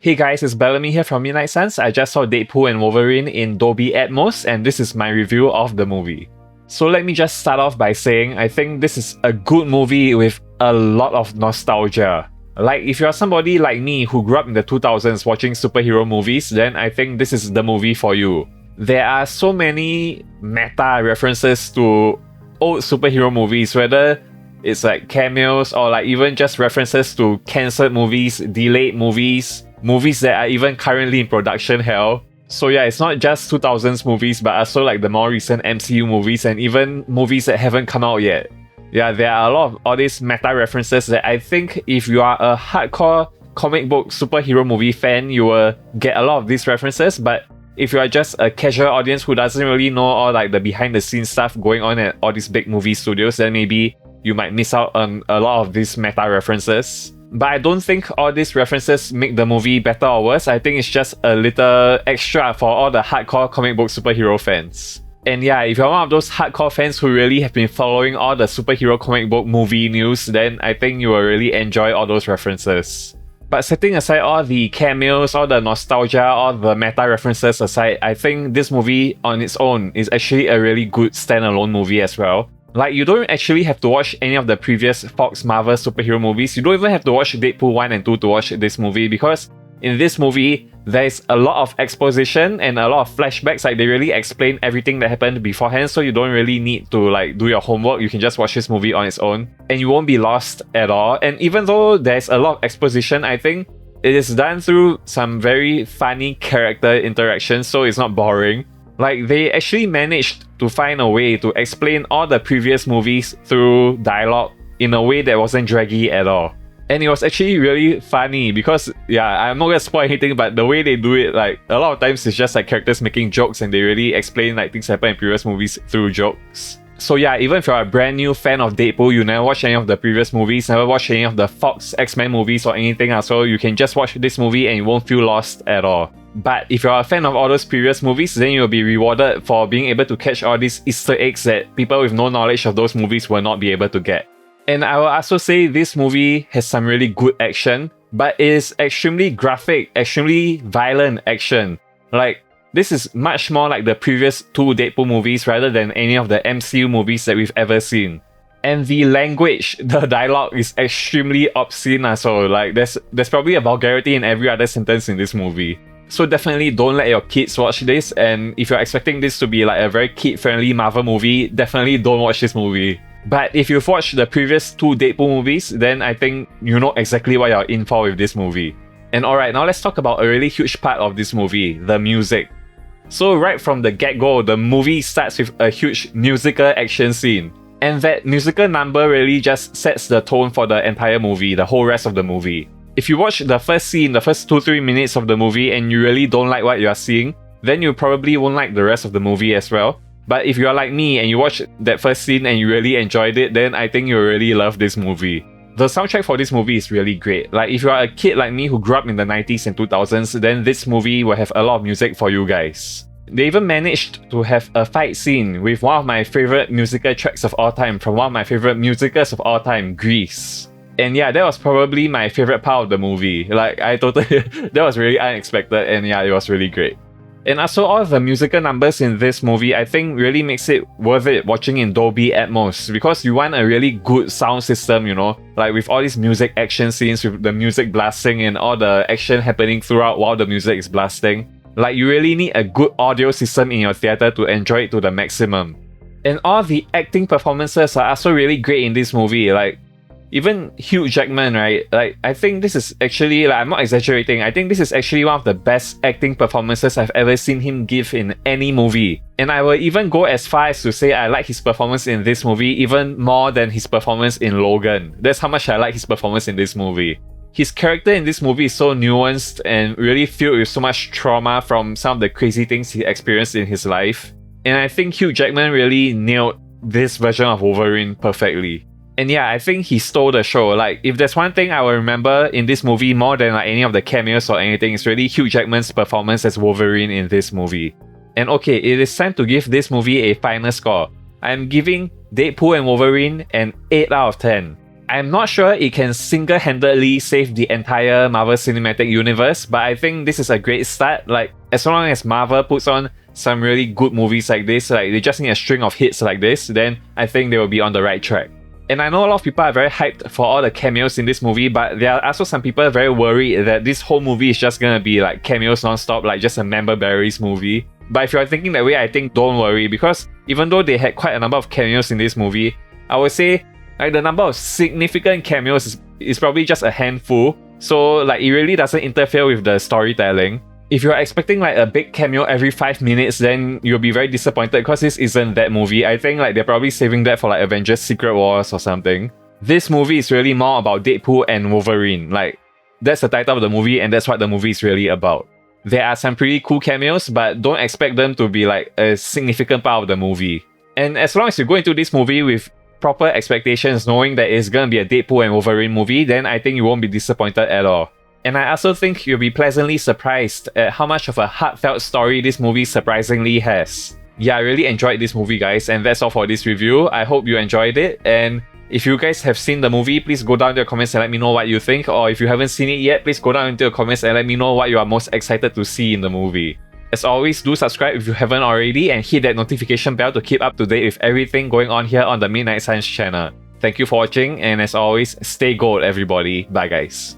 Hey guys, it's Bellamy here from Midnight Suns. I just saw Deadpool and Wolverine in Dolby Atmos, and this is my review of the movie. So let me just start off by saying I think this is a good movie with a lot of nostalgia. Like, if you're somebody like me who grew up in the 2000s watching superhero movies, then I think this is the movie for you. There are so many meta references to old superhero movies, whether it's like cameos or like even just references to cancelled movies, delayed movies, movies that are even currently in production hell. So yeah, it's not just 2000s movies, but also like the more recent MCU movies and even movies that haven't come out yet. Yeah, there are a lot of all these meta references that I think if you are a hardcore comic book superhero movie fan, you will get a lot of these references. But if you are just a casual audience who doesn't really know all like the behind the scenes stuff going on at all these big movie studios, then maybe you might miss out on a lot of these meta references. But I don't think all these references make the movie better or worse. I think it's just a little extra for all the hardcore comic book superhero fans. And yeah, if you're one of those hardcore fans who really have been following all the superhero comic book movie news, then I think you will really enjoy all those references. But setting aside all the cameos, all the nostalgia, all the meta references aside, I think this movie on its own is actually a really good standalone movie as well. Like, you don't actually have to watch any of the previous Fox Marvel superhero movies. You don't even have to watch Deadpool 1 and 2 to watch this movie, because in this movie, there's a lot of exposition and a lot of flashbacks. Like, they really explain everything that happened beforehand, so you don't really need to like do your homework. You can just watch this movie on its own and you won't be lost at all. And even though there's a lot of exposition, I think it is done through some very funny character interactions, so it's not boring. Like, they actually managed to find a way to explain all the previous movies through dialogue in a way that wasn't draggy at all. And it was actually really funny because, yeah, I'm not gonna spoil anything, but the way they do it, like, a lot of times it's just like characters making jokes and they really explain like things happen in previous movies through jokes. So yeah, even if you're a brand new fan of Deadpool, you never watched any of the previous movies, never watched any of the Fox X-Men movies or anything, so you can just watch this movie and you won't feel lost at all. But if you're a fan of all those previous movies, then you'll be rewarded for being able to catch all these Easter eggs that people with no knowledge of those movies will not be able to get. And I will also say this movie has some really good action, but it is extremely graphic, extremely violent action. Like, this is much more like the previous two Deadpool movies rather than any of the MCU movies that we've ever seen. And the language, the dialogue is extremely obscene, so like there's probably a vulgarity in every other sentence in this movie. So definitely don't let your kids watch this, and if you're expecting this to be like a very kid-friendly Marvel movie, definitely don't watch this movie. But if you've watched the previous two Deadpool movies, then I think you know exactly what you're in for with this movie. And alright, now let's talk about a really huge part of this movie, the music. So right from the get-go, the movie starts with a huge musical action scene. And that musical number really just sets the tone for the entire movie, the whole rest of the movie. If you watch the first scene, the first 2-3 minutes of the movie, and you really don't like what you are seeing, then you probably won't like the rest of the movie as well. But if you are like me and you watch that first scene and you really enjoyed it, then I think you'll really love this movie. The soundtrack for this movie is really great. Like, if you are a kid like me who grew up in the 90s and 2000s, then this movie will have a lot of music for you guys. They even managed to have a fight scene with one of my favorite musical tracks of all time from one of my favorite musicals of all time, Grease. And yeah, that was probably my favorite part of the movie. Like, that was really unexpected, and yeah, it was really great. And also, all of the musical numbers in this movie, I think, really makes it worth it watching in Dolby Atmos, because you want a really good sound system, you know, like with all these music action scenes, with the music blasting and all the action happening throughout while the music is blasting. Like, you really need a good audio system in your theater to enjoy it to the maximum. And all the acting performances are also really great in this movie. Like, even Hugh Jackman, right? Like, I think this is actually, like, I'm not exaggerating, I think this is actually one of the best acting performances I've ever seen him give in any movie. And I will even go as far as to say I like his performance in this movie even more than his performance in Logan. That's how much I like his performance in this movie. His character in this movie is so nuanced and really filled with so much trauma from some of the crazy things he experienced in his life. And I think Hugh Jackman really nailed this version of Wolverine perfectly. And yeah, I think he stole the show. Like, if there's one thing I will remember in this movie more than like any of the cameos or anything, it's really Hugh Jackman's performance as Wolverine in this movie. And okay, it is time to give this movie a final score. I'm giving Deadpool and Wolverine an 8 out of 10. I'm not sure it can single-handedly save the entire Marvel Cinematic Universe, but I think this is a great start. Like, as long as Marvel puts on some really good movies like this, like they just need a string of hits like this, then I think they will be on the right track. And I know a lot of people are very hyped for all the cameos in this movie, but there are also some people very worried that this whole movie is just gonna be like cameos non-stop, like just a member berries movie. But if you're thinking that way, I think don't worry, because even though they had quite a number of cameos in this movie, I would say like the number of significant cameos is probably just a handful, so like it really doesn't interfere with the storytelling. If you're expecting like a big cameo every 5 minutes, then you'll be very disappointed because this isn't that movie. I think like they're probably saving that for like Avengers Secret Wars or something. This movie is really more about Deadpool and Wolverine. Like, that's the title of the movie and that's what the movie is really about. There are some pretty cool cameos, but don't expect them to be like a significant part of the movie. And as long as you go into this movie with proper expectations, knowing that it's gonna be a Deadpool and Wolverine movie, then I think you won't be disappointed at all. And I also think you'll be pleasantly surprised at how much of a heartfelt story this movie surprisingly has. Yeah, I really enjoyed this movie, guys, and that's all for this review. I hope you enjoyed it, and if you guys have seen the movie, please go down in the comments and let me know what you think, or if you haven't seen it yet, please go down into the comments and let me know what you are most excited to see in the movie. As always, do subscribe if you haven't already and hit that notification bell to keep up to date with everything going on here on the Midnight Science channel. Thank you for watching, and as always, stay gold everybody. Bye guys.